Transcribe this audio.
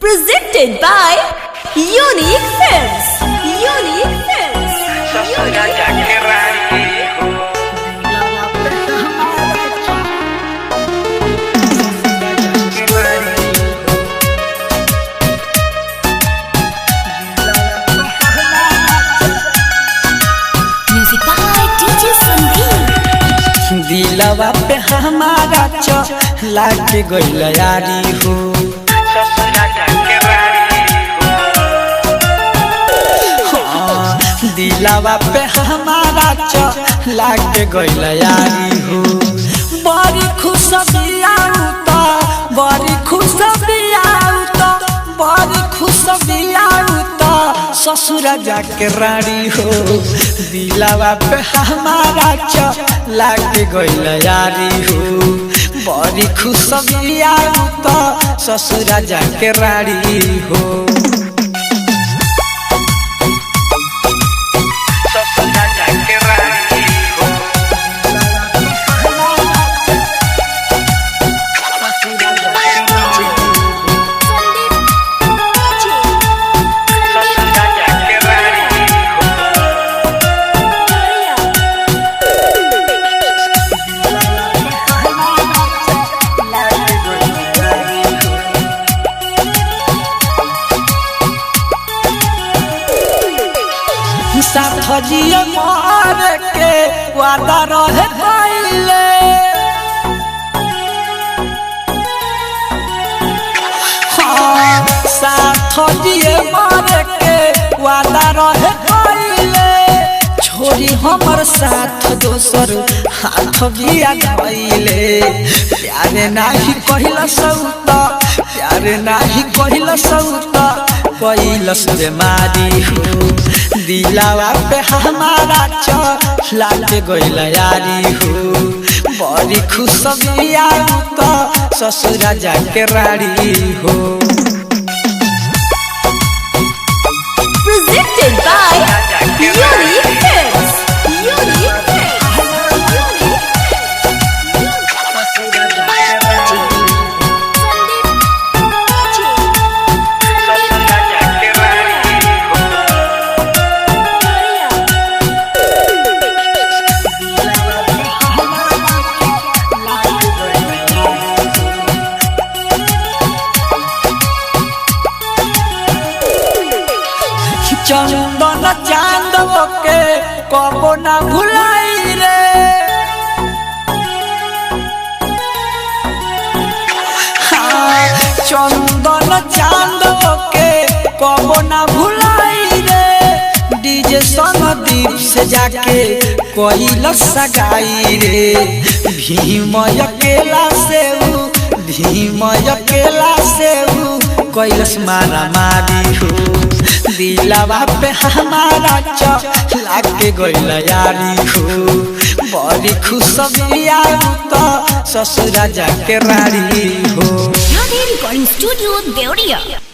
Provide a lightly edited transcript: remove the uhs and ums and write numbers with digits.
Presented by Unique Films. Unique Films. Music by DJ Sandeep. दिलवा पे हमारा लाके गइल यारी हो दिलवा पे हमारा लाके गइल यारी हो बड़ी खुश बियाऊ तो बड़ी खुश बियाऊ तो बड़ी खुश बियाऊ तो ससुर जाके रानी हो दिलवा पे हमारा लाके गइल यारी हो बड़ी खुश बियाऊ तो ससुर जाके रानी हो साथजिए मार के वादा रहे पहले साथजिए मार के वादा रहे पहले छोरी हमर साथ दोसर हाथ बिया धइले प्यारे नाही कहिला सौत प्यारे नाही कहिला सौत कइलस बेमारी हो दिलवा पे हमारा लाके गइल यारी हो बड़ी खुश बियाऊ तो ससुर जाके रानी हो Presented by Unique Films. Unique चंदन चांद के कबो ना भुलाई रे चंदन चांद के कबो ना भुलाई रे डीजे संदीप से जाके कइल सगाई रे भीम अकेला से कैलस मारा मारी हो दिलवा पे हमारा लाके गइल यारी हो बड़ी खुश बियाऊ तो ससुर जाके रानी हो Recording Studio Deoria.